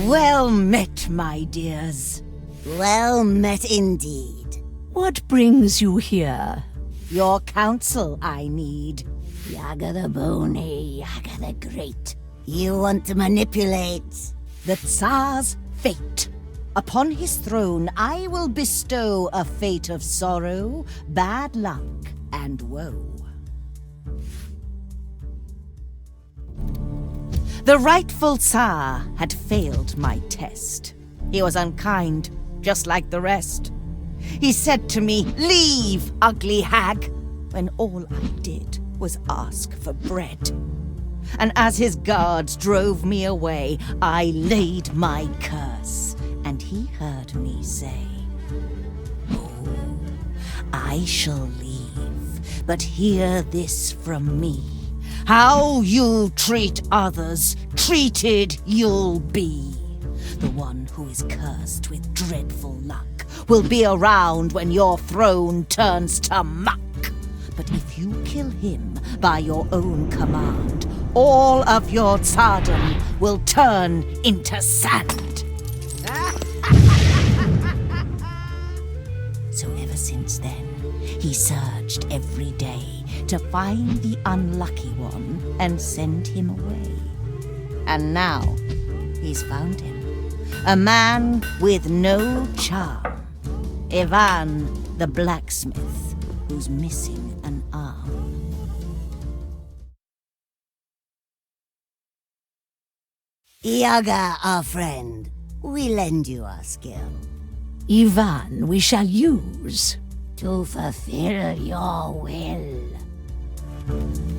Well met, my dears. Well met indeed. What brings you here? Your counsel I need. Yaga the Bony, Yaga the Great. You want to manipulate the Tsar's fate. Upon his throne I will bestow a fate of sorrow, bad luck, and woe. The rightful Tsar had failed my test. He was unkind, just like the rest. He said to me, "Leave, ugly hag," when all I did was ask for bread. And as his guards drove me away, I laid my curse, and he heard me say, "Oh, I shall leave, but hear this from me. How you treat others, treated you'll be. The one who is cursed with dreadful luck will be around when your throne turns to muck. But if you kill him by your own command, all of your tsardom will turn into sand." So ever since then, he searched every day to find the unlucky one and send him away. And now he's found him. A man with no charm. Ivan the blacksmith, who's missing an arm. Yaga, our friend, we lend you our skill. Ivan we shall use. To fulfill your will.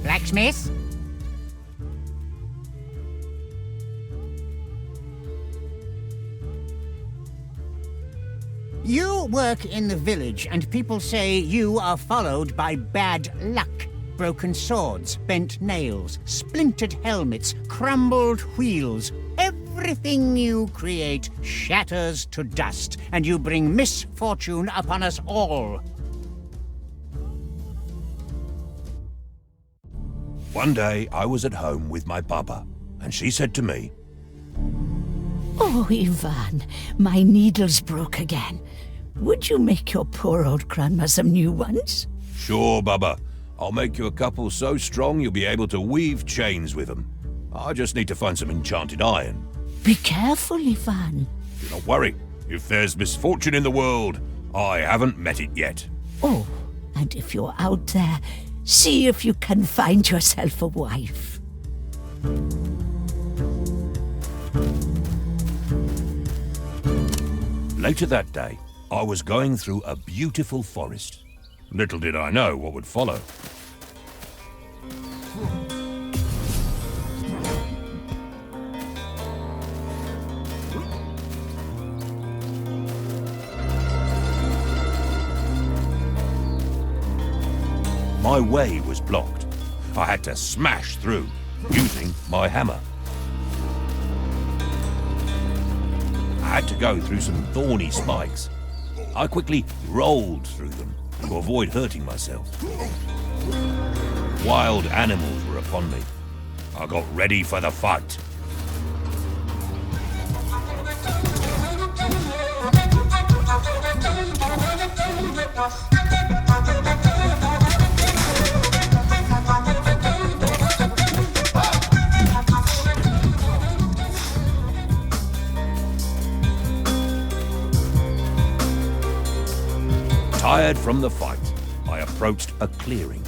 Blacksmith? You work in the village, and people say you are followed by bad luck. Broken swords, bent nails, splintered helmets, crumbled wheels. Everything you create shatters to dust, and you bring misfortune upon us all. One day I was at home with my baba, and she said to me, "Oh, Ivan, my needle's broke again. Would you make your poor old grandma some new ones?" "Sure, baba. I'll make you a couple so strong you'll be able to weave chains with them. I just need to find some enchanted iron." Be careful, Ivan. "Do not worry. If there's misfortune in the world, I haven't met it yet." Oh, and if you're out there, see if you can find yourself a wife. Later that day, I was going through a beautiful forest. Little did I know what would follow. My way was blocked. I had to smash through, using my hammer. I had to go through some thorny spikes. I quickly rolled through them to avoid hurting myself. Wild animals were upon me. I got ready for the fight. Tired from the fight, I approached a clearing.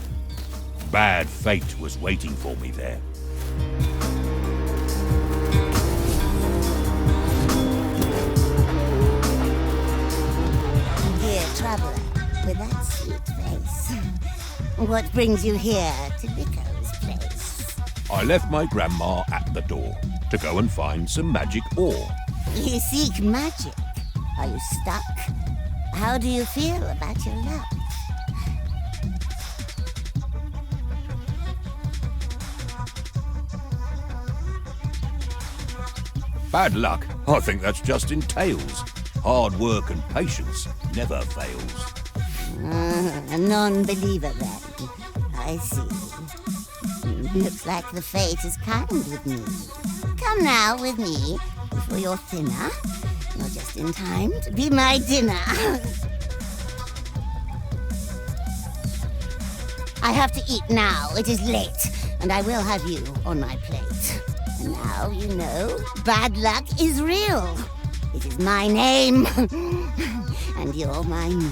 Bad fate was waiting for me there. Dear traveler, with that sweet face, what brings you here to Nico's place? I left my grandma at the door to go and find some magic ore. You seek magic. Are you stuck? How do you feel about your luck? Bad luck? I think that's just in tales. Hard work and patience never fails. A non-believer then. I see. Looks like the fate is kind with me. Come now with me. For your thinner, you're just in time to be my dinner. I have to eat now. It is late, and I will have you on my plate. And now you know bad luck is real. It is my name, and you're my meal.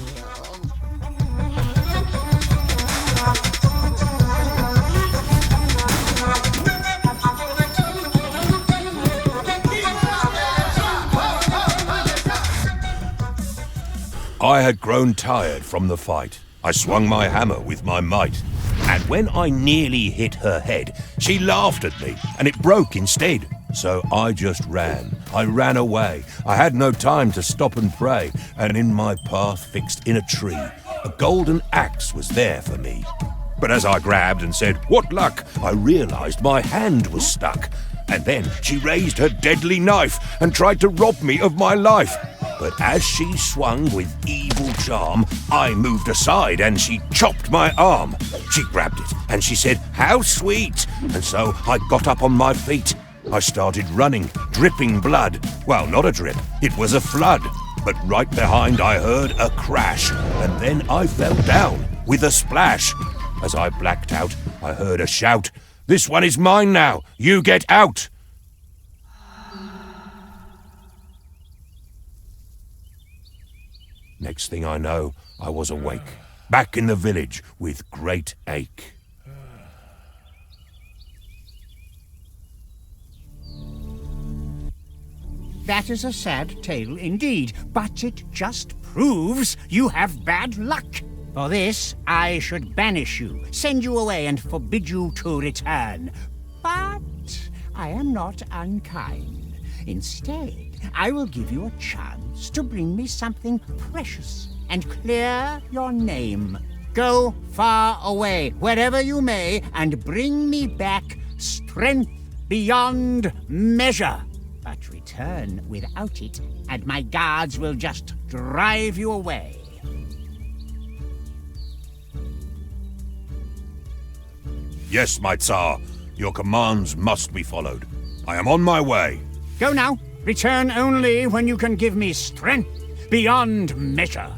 I had grown tired from the fight. I swung my hammer with my might, and when I nearly hit her head, she laughed at me, and it broke instead. So I just ran. I ran away. I had no time to stop and pray, and in my path fixed in a tree, a golden axe was there for me. But as I grabbed and said, "What luck?" I realized my hand was stuck. And then she raised her deadly knife and tried to rob me of my life. But as she swung with evil charm, I moved aside and she chopped my arm. She grabbed it and she said, "How sweet!" And so I got up on my feet. I started running, dripping blood. Well, not a drip, it was a flood. But right behind I heard a crash, and then I fell down with a splash. As I blacked out, I heard a shout, "This one is mine now, you get out!" Next thing I know, I was awake, back in the village with great ache. That is a sad tale indeed, but it just proves you have bad luck. For this, I should banish you, send you away, and forbid you to return. But I am not unkind. Instead, I will give you a chance to bring me something precious and clear your name. Go far away, wherever you may, and bring me back strength beyond measure. But return without it, and my guards will just drive you away. Yes, my Tsar, your commands must be followed. I am on my way. Go now. Return only when you can give me strength beyond measure.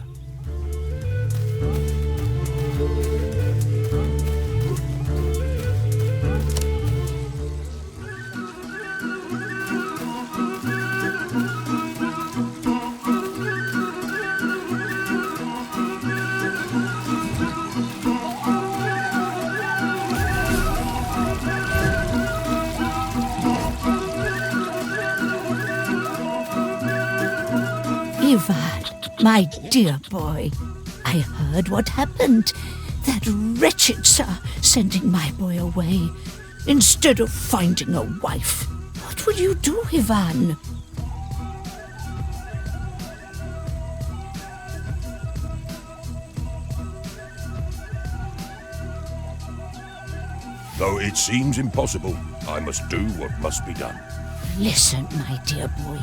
Ivan, my dear boy, I heard what happened. That wretched Tsar sending my boy away instead of finding a wife. What will you do, Ivan? Though it seems impossible, I must do what must be done. Listen, my dear boy,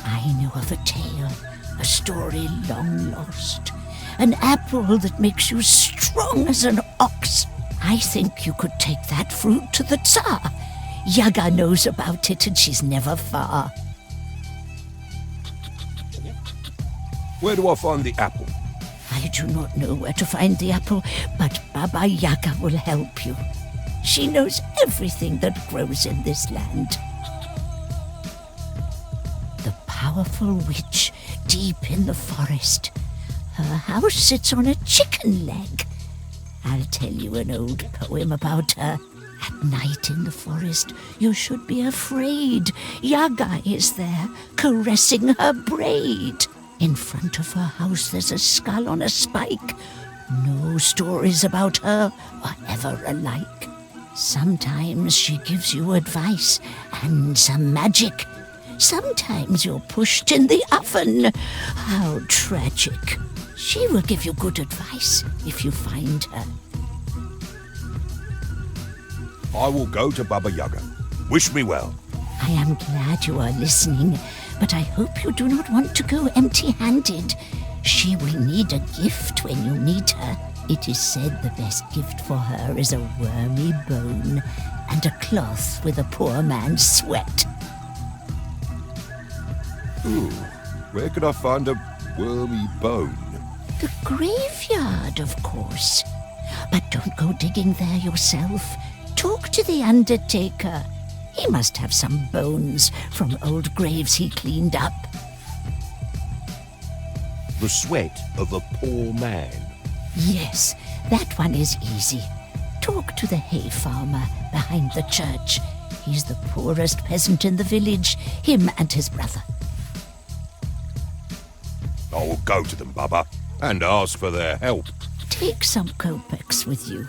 I know of a tale, a story long lost. An apple that makes you strong as an ox. I think you could take that fruit to the Tsar. Yaga knows about it and she's never far. Where do I find the apple? I do not know where to find the apple, but Baba Yaga will help you. She knows everything that grows in this land. The powerful witch deep in the forest. Her house sits on a chicken leg. I'll tell you an old poem about her. At night in the forest, you should be afraid. Yaga is there, caressing her braid. In front of her house there's a skull on a spike. No stories about her are ever alike. Sometimes she gives you advice and some magic. Sometimes you're pushed in the oven. How tragic. She will give you good advice if you find her. I will go to Baba Yaga. Wish me well. I am glad you are listening, but I hope you do not want to go empty-handed. She will need a gift when you meet her. It is said the best gift for her is a wormy bone and a cloth with a poor man's sweat. Ooh, where could I find a wormy bone? The graveyard, of course. But don't go digging there yourself. Talk to the undertaker. He must have some bones from old graves he cleaned up. The sweat of a poor man. Yes, that one is easy. Talk to the hay farmer behind the church. He's the poorest peasant in the village, him and his brother. I will go to them, Baba, and ask for their help. Take some kopecks with you.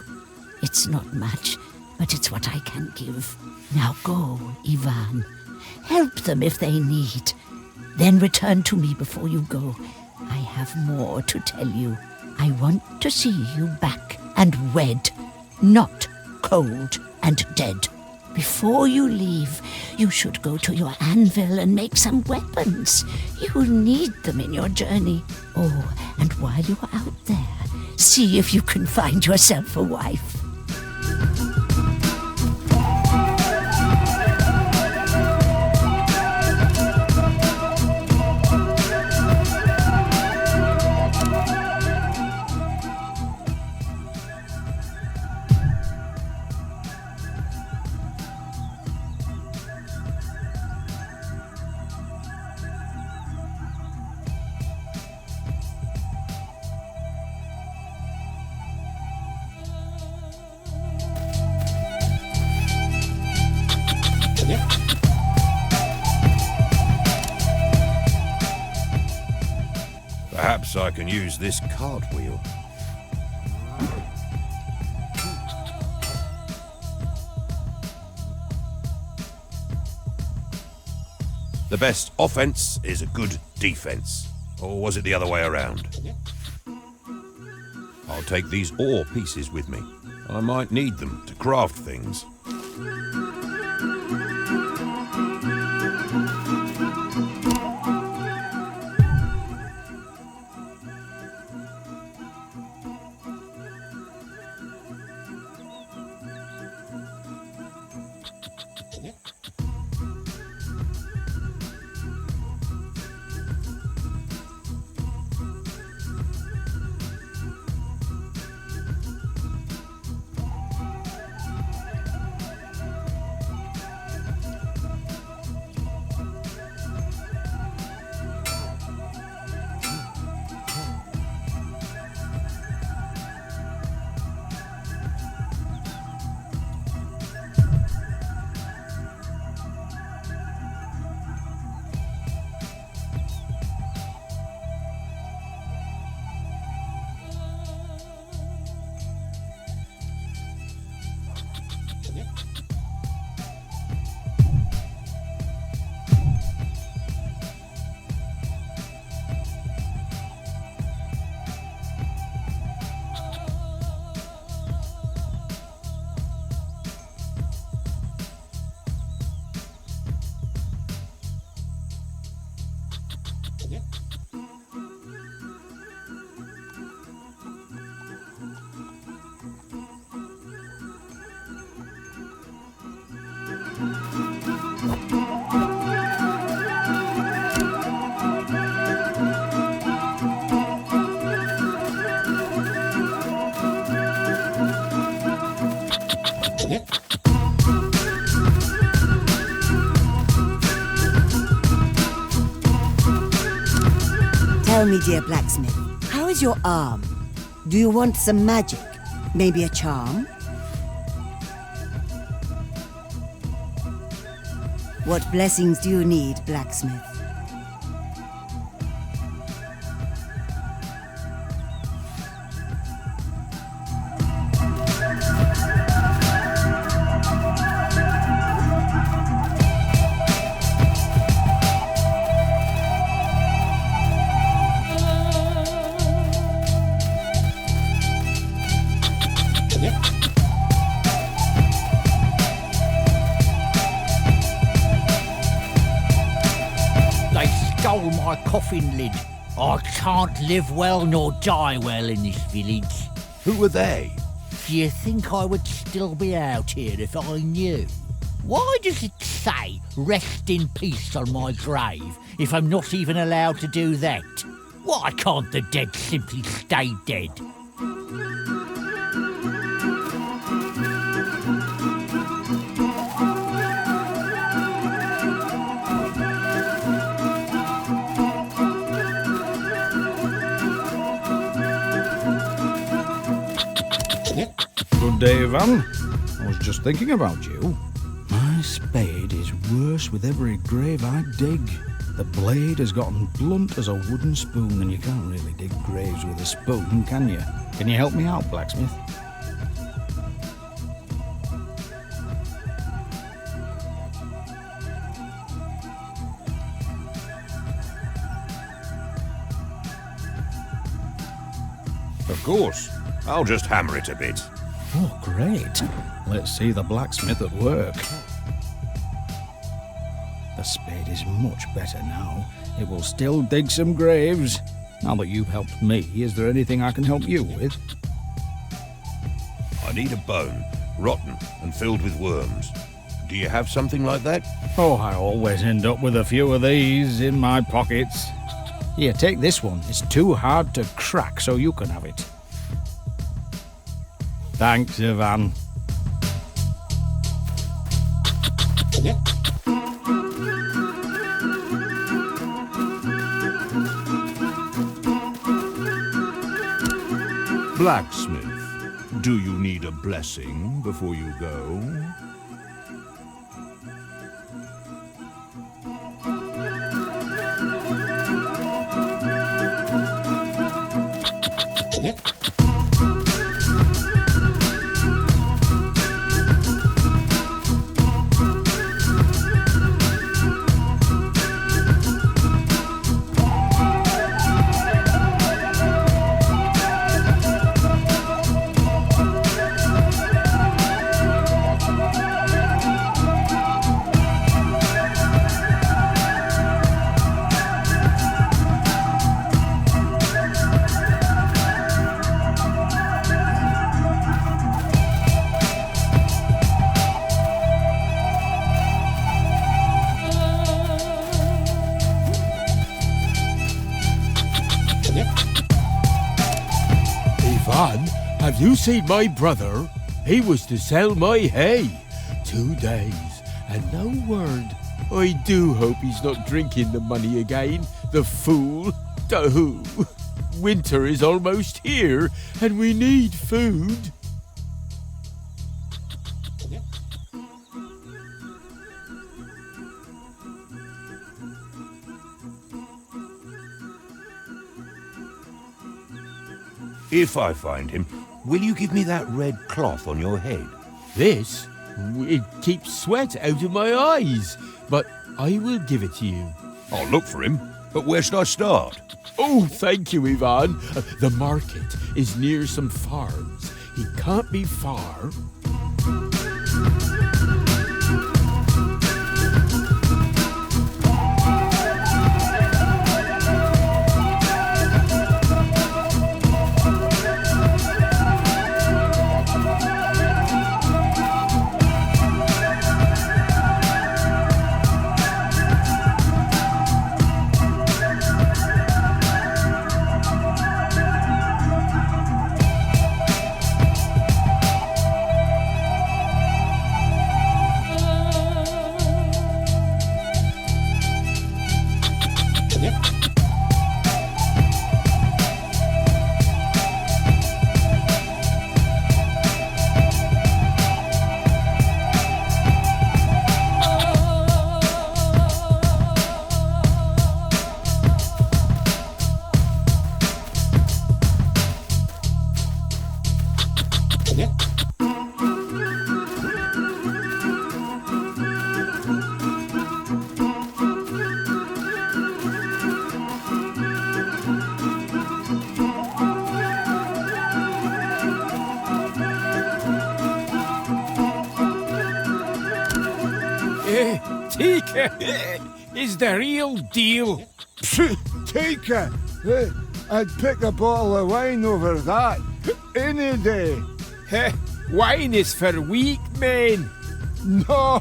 It's not much, but it's what I can give. Now go, Ivan. Help them if they need. Then return to me before you go. I have more to tell you. I want to see you back and wed, not cold and dead. Before you leave, you should go to your anvil and make some weapons. You'll need them in your journey. Oh, and while you're out there, see if you can find yourself a wife. Perhaps I can use this cartwheel. The best offense is a good defense. Or was it the other way around? I'll take these ore pieces with me. I might need them to craft things. Tell me, dear blacksmith, how is your arm? Do you want some magic? Maybe a charm? What blessings do you need, blacksmith? Stole my coffin lid. I can't live well nor die well in this village. Who were they? Do you think I would still be out here if I knew? Why does it say rest in peace on my grave if I'm not even allowed to do that? Why can't the dead simply stay dead? Good day, Ivan. I was just thinking about you. My spade is worse with every grave I dig. The blade has gotten blunt as a wooden spoon, and you can't really dig graves with a spoon, can you? Can you help me out, blacksmith? Of course. I'll just hammer it a bit. Oh, great. Let's see the blacksmith at work. The spade is much better now. It will still dig some graves. Now that you've helped me, is there anything I can help you with? I need a bone, rotten and filled with worms. Do you have something like that? Oh, I always end up with a few of these in my pockets. Here, take this one. It's too hard to crack, so you can have it. Thanks, Ivan. Blacksmith, do you need a blessing before you go? Ivan, have you seen my brother? He was to sell my hay. 2 days, and no word. I do hope he's not drinking the money again, the fool. Oh, winter is almost here, and we need food. If I find him, will you give me that red cloth on your head? This? It keeps sweat out of my eyes, but I will give it to you. I'll look for him, but where should I start? Oh, thank you, Ivan. The market is near some farms. He can't be far. Tika is the real deal. Tika? I'd pick a bottle of wine over that any day. Wine is for weak men. No,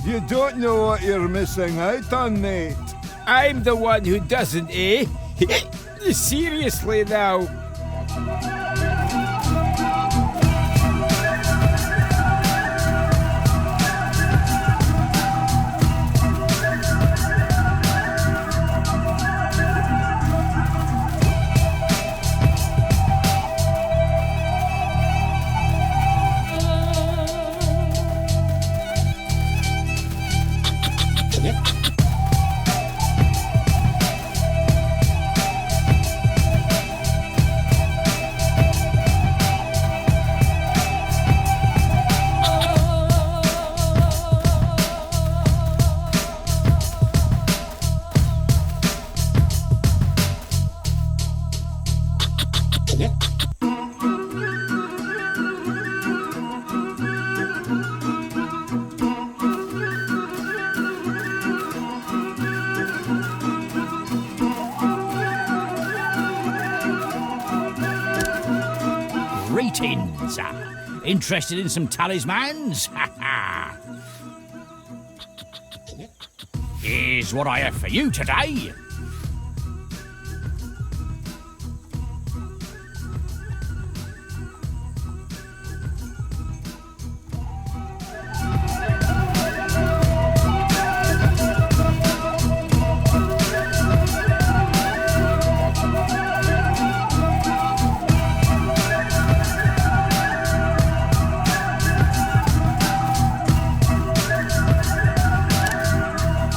you don't know what you're missing out on, mate. I'm the one who doesn't, eh? Seriously now. Greetings. Interested in some talismans? Here's what I have for you today.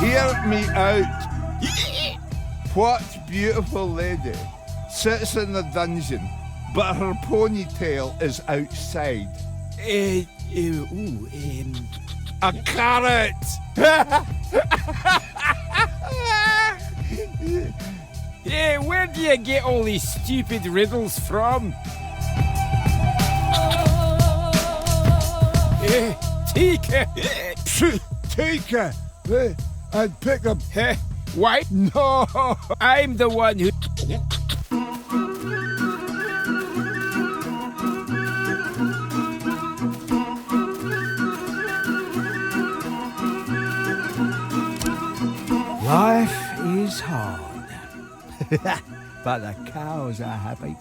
Hear me out. What beautiful lady sits in the dungeon, but her ponytail is outside? A carrot! Yeah, where do you get all these stupid riddles from? Take it. Take it! I'd pick up. Why? No! I'm the one who... Life is hard, but the cows are happy.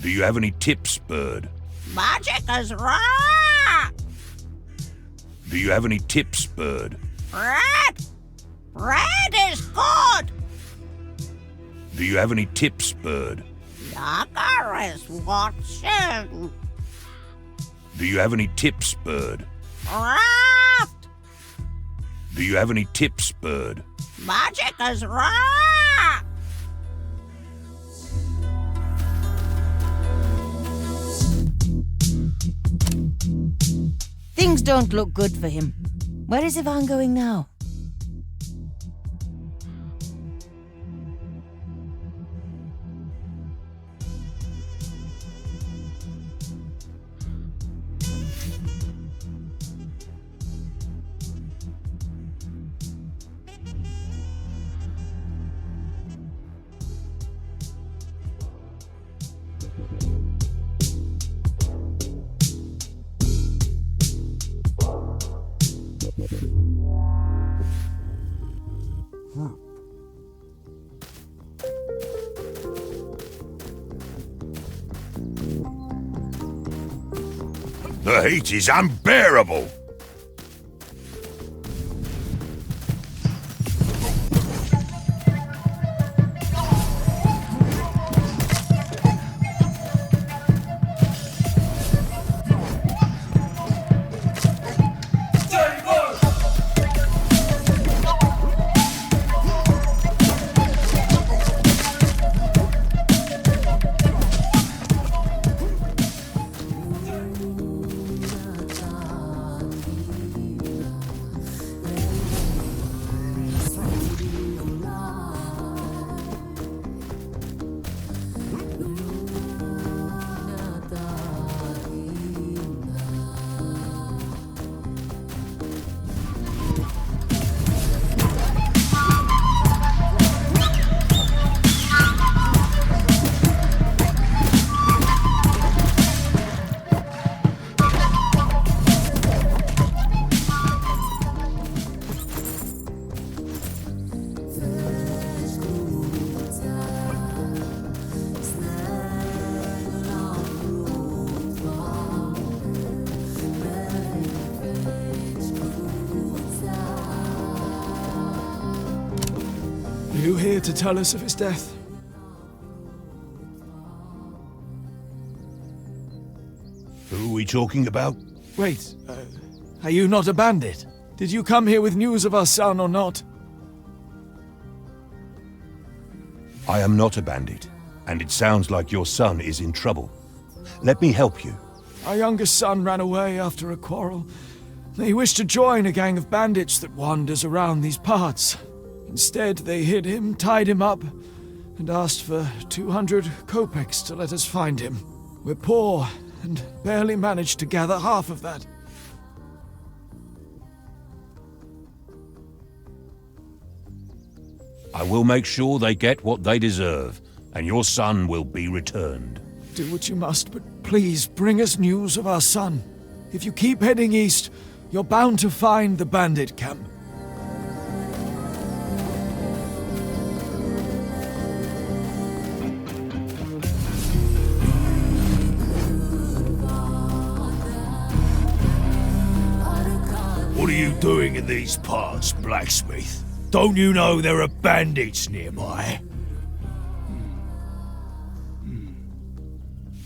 Do you have any tips, bird? Magic is raw! Do you have any tips, bird? Bread! Bread is good! Do you have any tips, bird? Yaga is watching! Do you have any tips, bird? Raft! Do you have any tips, bird? Magic is raw! Things don't look good for him. Where is Ivan going now? The heat is unbearable. Are you here to tell us of his death? Who are we talking about? Wait, are you not a bandit? Did you come here with news of our son or not? I am not a bandit, and it sounds like your son is in trouble. Let me help you. Our youngest son ran away after a quarrel. He wished to join a gang of bandits that wanders around these parts. Instead, they hid him, tied him up, and asked for 200 kopecks to let us find him. We're poor, and barely managed to gather half of that. I will make sure they get what they deserve, and your son will be returned. Do what you must, but please bring us news of our son. If you keep heading east, you're bound to find the bandit camp. What are you doing in these parts, blacksmith? Don't you know there are bandits nearby?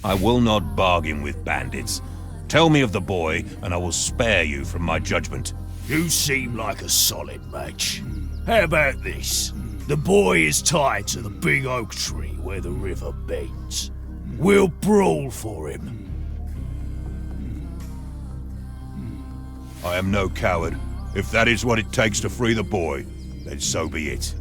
I will not bargain with bandits. Tell me of the boy, and I will spare you from my judgment. You seem like a solid match. How about this? The boy is tied to the big oak tree where the river bends. We'll brawl for him. I am no coward. If that is what it takes to free the boy, then so be it.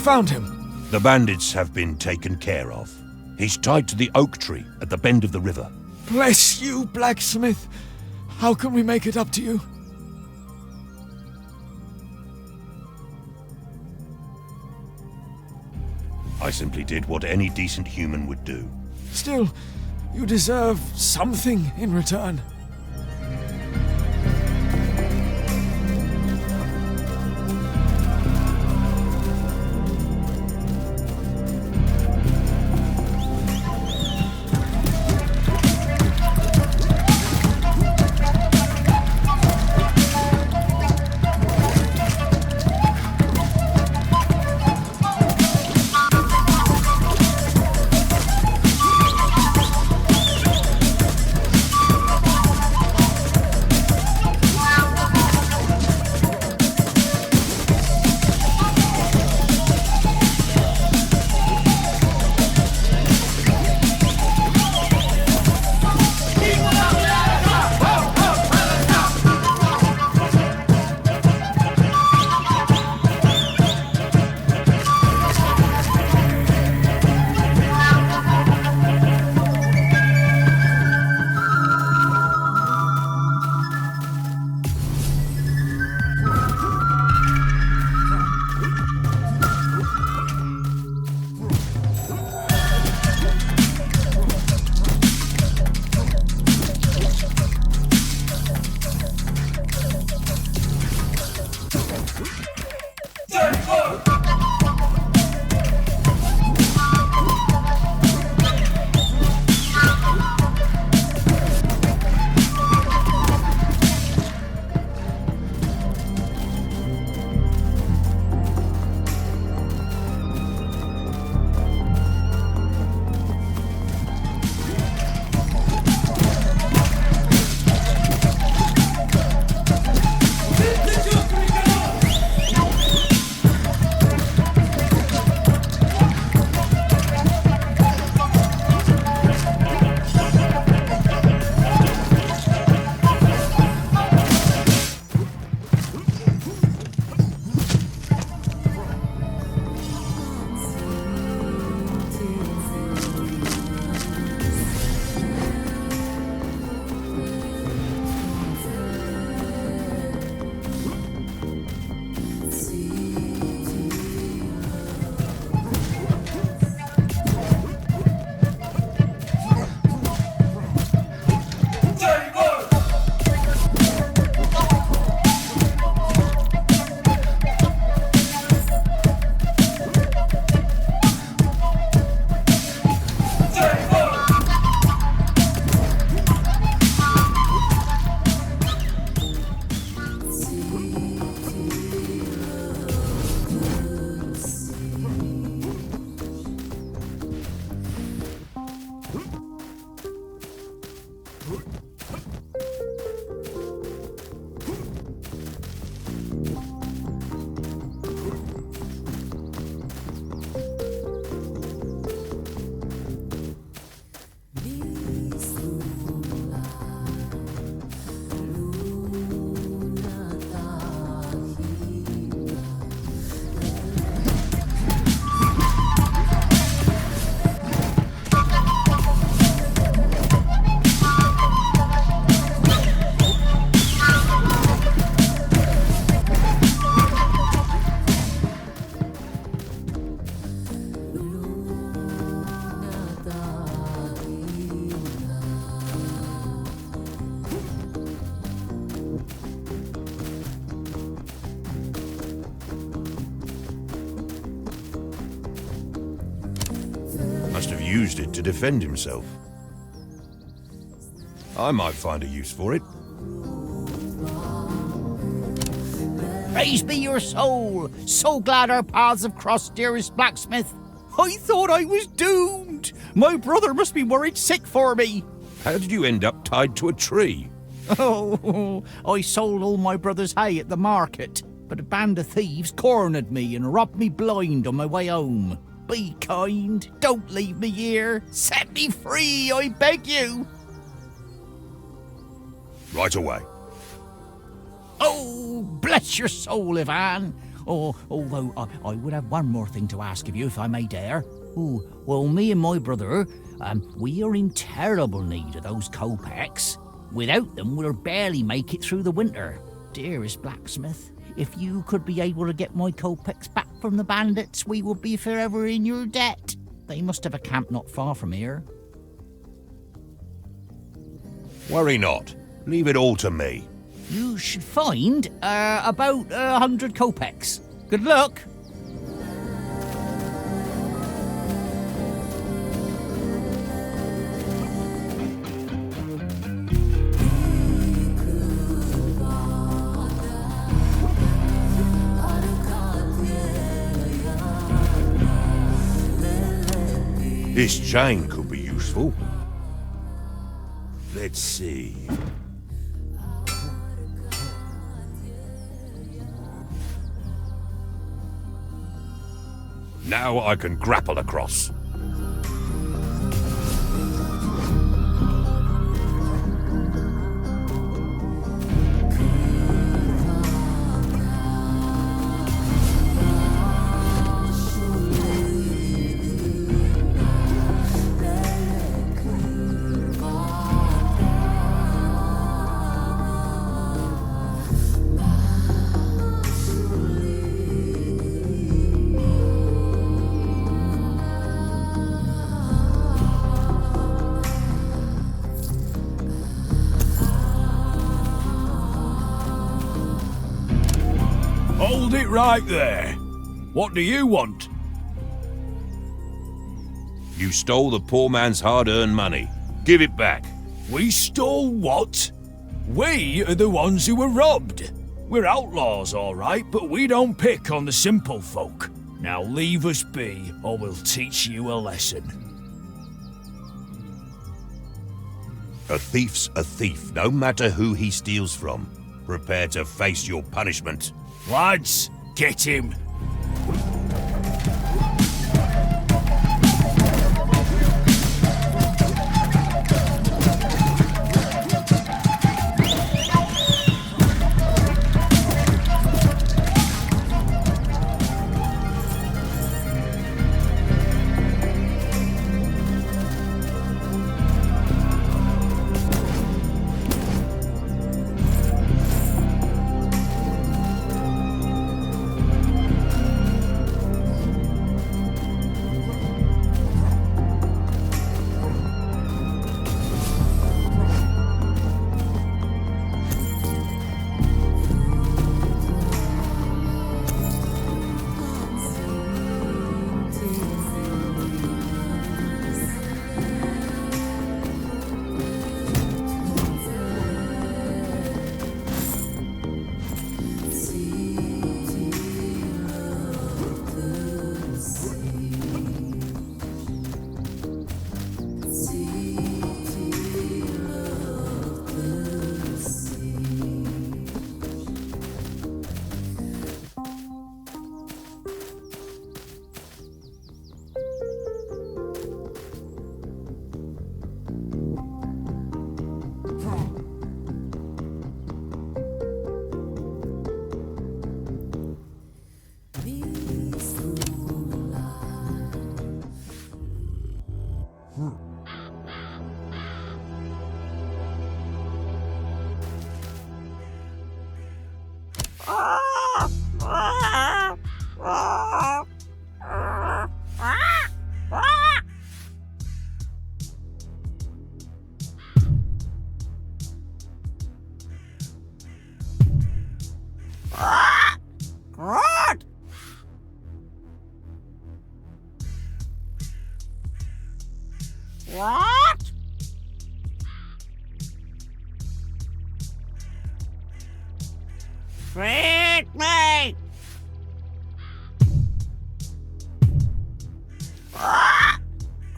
Found him. The bandits have been taken care of. He's tied to the oak tree at the bend of the river. Bless you, blacksmith. How can we make it up to you? I simply did what any decent human would do. Still, you deserve something in return. it to defend himself. I might find a use for it. Praise be your soul! So glad our paths have crossed, dearest blacksmith. I thought I was doomed. My brother must be worried sick for me. How did you end up tied to a tree? Oh, I sold all my brother's hay at the market, but a band of thieves cornered me and robbed me blind on my way home. Be kind. Don't leave me here. Set me free, I beg you. Right away. Oh, bless your soul, Ivan. Oh, although I would have one more thing to ask of you, if I may dare. Oh, well, me and my brother, we are in terrible need of those kopecks. Without them, we'll barely make it through the winter. Dearest blacksmith, if you could be able to get my kopecks back from the bandits, we would be forever in your debt. They must have a camp not far from here. Worry not. Leave it all to me. You should find about 100 kopecks. Good luck. This chain could be useful. Let's see. Now I can grapple across. Hold it right there. What do you want? You stole the poor man's hard-earned money. Give it back. We stole what? We are the ones who were robbed. We're outlaws, all right, but we don't pick on the simple folk. Now leave us be, or we'll teach you a lesson. A thief's a thief, no matter who he steals from. Prepare to face your punishment. Lads, get him. What? Feed me!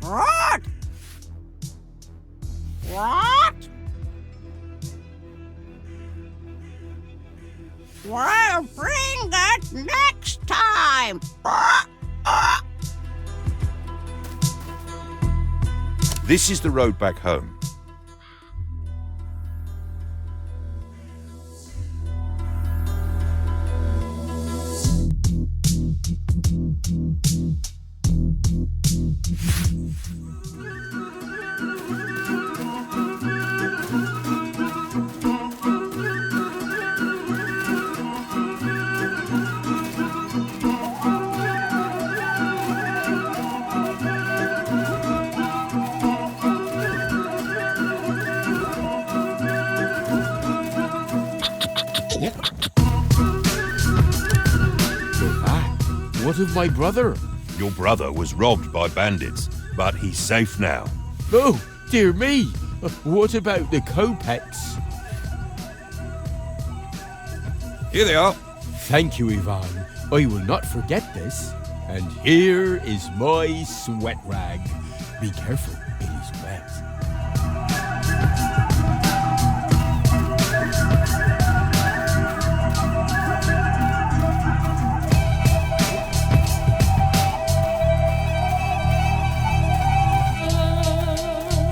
What? What? We'll bring it next time! This is the road back home. What of my brother? Your brother was robbed by bandits, but he's safe now. Oh, dear me! What about the kopecks? Here they are. Thank you, Ivan. I will not forget this. And here is my sweat rag. Be careful, it is wet.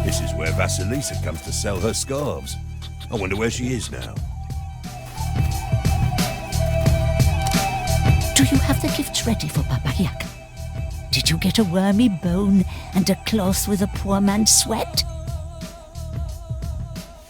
This is where Vasilisa comes to sell her scarves. I wonder where she is now. Do you have the gifts ready for Baba Yaga? Did you get a wormy bone and a cloth with a poor man's sweat?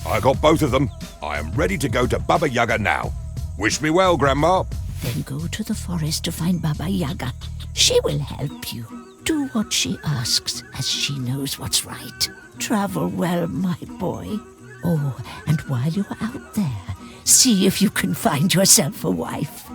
I got both of them. I am ready to go to Baba Yaga now. Wish me well, Grandma. Then go to the forest to find Baba Yaga. She will help you. Do what she asks, as she knows what's right. Travel well, my boy. Oh, and while you're out there, see if you can find yourself a wife.